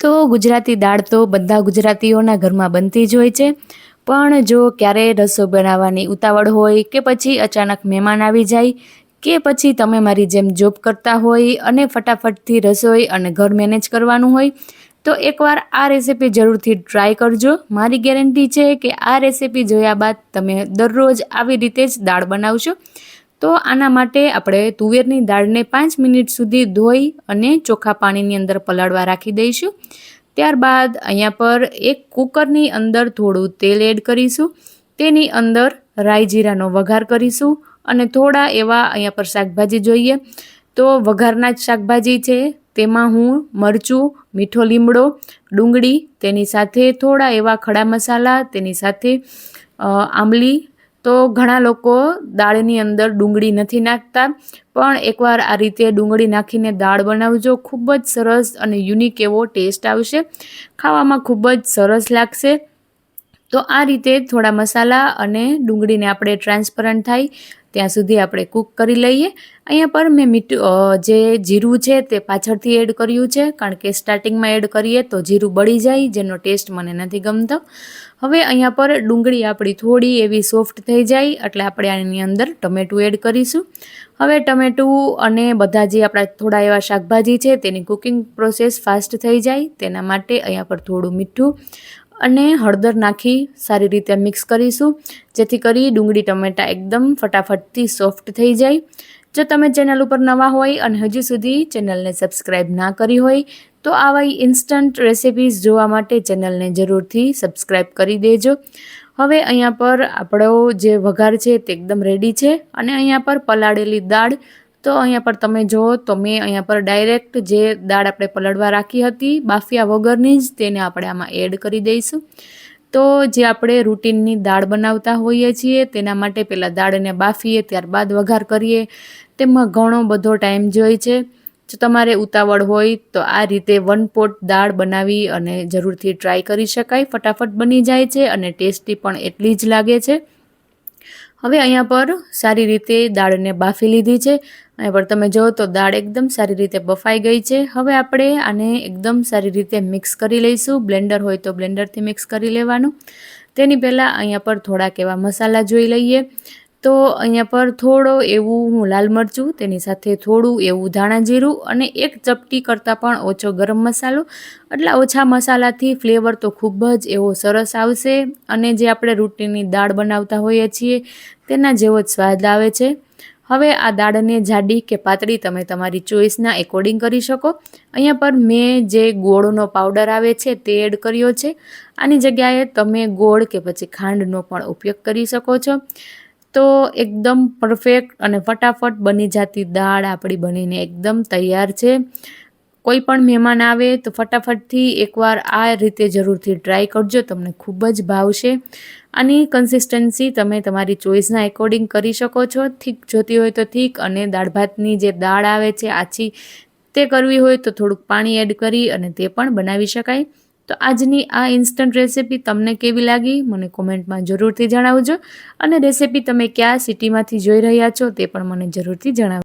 તો ગુજરાતી દાળ તો બધા ગુજરાતીઓના ઘરમાં બનતી જ હોય છે, પણ જો ક્યારેય રસોઈ બનાવવાની ઉતાવળ હોય કે પછી અચાનક મહેમાન આવી જાય કે પછી તમે મારી જેમ જોબ કરતા હોય અને ફટાફટથી રસોઈ અને ઘર મેનેજ કરવાનું હોય તો એકવાર આ રેસીપી જરૂરથી ટ્રાય કરજો। મારી ગેરંટી છે કે આ રેસીપી જોયા બાદ તમે દરરોજ આવી રીતે જ દાળ બનાવશો। તો આના માટે આપણે તુવેરની દાળને 5 મિનિટ સુધી ધોઈ અને ચોખ્ખા પાણીની અંદર પલાળવા રાખી દઈશું। ત્યારબાદ અહીંયા પર એક કુકરની અંદર થોડું તેલ એડ કરીશું, તેની અંદર રાઈ જીરાનો વઘાર કરીશું અને થોડા એવા અહીંયા પર શાકભાજી જોઈએ તો વઘારના જ શાકભાજી છે, તેમાં હું મરચું, મીઠો લીમડો, ડુંગળી, તેની સાથે થોડા એવા ખડા મસાલા, તેની સાથે આંબલી। તો ઘણા લોકો દાળની અંદર ડુંગળી નથી નાખતા, પણ એકવાર આ રીતે ડુંગળી નાખીને દાળ બનાવજો, ખૂબ જ સરસ અને યુનિક એવો ટેસ્ટ આવશે, ખાવામાં ખૂબ જ સરસ લાગશે। તો આ રીતે થોડા મસાલા અને ડુંગળીને આપણે ટ્રાન્સપરન્ટ થાય ત્યાં સુધી આપણે કૂક કરી લઈએ। અહીંયા પર મેં જે જીરું છે તે પાછળથી એડ કર્યું છે, કારણ કે સ્ટાર્ટિંગમાં એડ કરીએ તો જીરું બળી જાય, જેનો ટેસ્ટ મને નથી ગમતો। હવે અહીંયા પર ડુંગળી આપણી થોડી એવી સોફ્ટ થઈ જાય એટલે આપણે આની અંદર ટમેટું એડ કરીશું। હવે ટમેટું અને બધા જે આપણા થોડા એવા શાકભાજી છે તેની કુકિંગ પ્રોસેસ ફાસ્ટ થઈ જાય તેના માટે અહીંયા પર થોડું મીઠું અને હળદર નાખી સારી રીતે મિક્સ કરીશું, જેથી કરી ડુંગળી ટમેટાં એકદમ ફટાફટથી સોફ્ટ થઈ જાય। જો તમે ચેનલ ઉપર નવા હોય અને હજુ સુધી ચેનલને સબસ્ક્રાઈબ ના કરી હોય તો આવા ઇન્સ્ટન્ટ રેસિપીઝ જોવા માટે ચેનલને જરૂરથી સબસ્ક્રાઈબ કરી દેજો। હવે અહીંયા પર આપણો જે વઘાર છે તે એકદમ રેડી છે અને અહીંયા પર પલાળેલી દાળ, તો અહીંયા પર તમે જુઓ તો મેં અહીંયા પર ડાયરેક્ટ જે દાળ આપણે પલાળવા રાખી હતી બાફિયા વગરની જ તેને આપણે આમાં એડ કરી દઈશું। તો જે આપણે રૂટીનની દાળ બનાવતા હોઈએ છીએ તેના માટે પહેલાં દાળને બાફીએ ત્યારબાદ વઘાર કરીએ, તેમાં ઘણો બધો ટાઈમ જોઈએ છે। જો તમારે ઉતાવળ હોય તો આ રીતે 1 પોટ દાળ બનાવી અને જરૂરથી ટ્રાય કરી શકાય, ફટાફટ બની જાય છે અને ટેસ્ટી પણ એટલી જ લાગે છે। હવે અહીંયા પર સારી રીતે દાળને બાફી લીધી છે, અહીંયા પર તમે જુઓ તો દાળ એકદમ સારી રીતે બફાઈ ગઈ છે। હવે આપણે આને એકદમ સારી રીતે મિક્સ કરી લઈશું, બ્લેન્ડર હોય તો બ્લેન્ડરથી મિક્સ કરી લેવાનું। તેની પહેલાં અહીંયા પર થોડાક એવા મસાલા જોઈ લઈએ, તો અહીંયા પર થોડો એવું હું લાલ મરચું, તેની સાથે થોડું એવું ધાણા જીરું અને 1 ચપટી કરતાં પણ ઓછો ગરમ મસાલો, એટલા ઓછા મસાલાથી ફ્લેવર તો ખૂબ જ એવો સરસ આવશે અને જે આપણે રૂટીનની દાળ બનાવતા હોઈએ છીએ તેના જેવો જ સ્વાદ આવે છે। હવે આ દાળને જાડી કે પાતળી તમે તમારી ચોઈસના એકોર્ડિંગ કરી શકો। અહીંયા પર મેં જે ગોળનો પાવડર આવે છે તે એડ કર્યો છે, આની જગ્યાએ તમે ગોળ કે પછી ખાંડનો પણ ઉપયોગ કરી શકો છો। તો એકદમ પરફેક્ટ અને ફટાફટ બની જતી દાળ આપણી બનીને એકદમ તૈયાર છે। કોઈ પણ મહેમાન આવે તો ફટાફટથી એકવાર આ રીતે જરૂરથી ટ્રાય કરજો, તમને ખૂબ જ ભાવશે। આની કન્સિસ્ટન્સી તમે તમારી ચોઈસના એકોર્ડિંગ કરી શકો છો, થીક જોતી હોય તો થીક, અને દાળ ભાતની જે દાળ આવે છે આછી તે કરવી હોય તો થોડુંક પાણી એડ કરી અને તે પણ બનાવી શકાય। તો આજની આ ઇન્સ્ટન્ટ રેસિપી તમને કેવી લાગી મને કોમેન્ટમાં જરૂરથી જણાવજો, અને રેસિપી તમે કયા સિટીમાંથી જોઈ રહ્યા છો તે પણ મને જરૂરથી જણાવજો।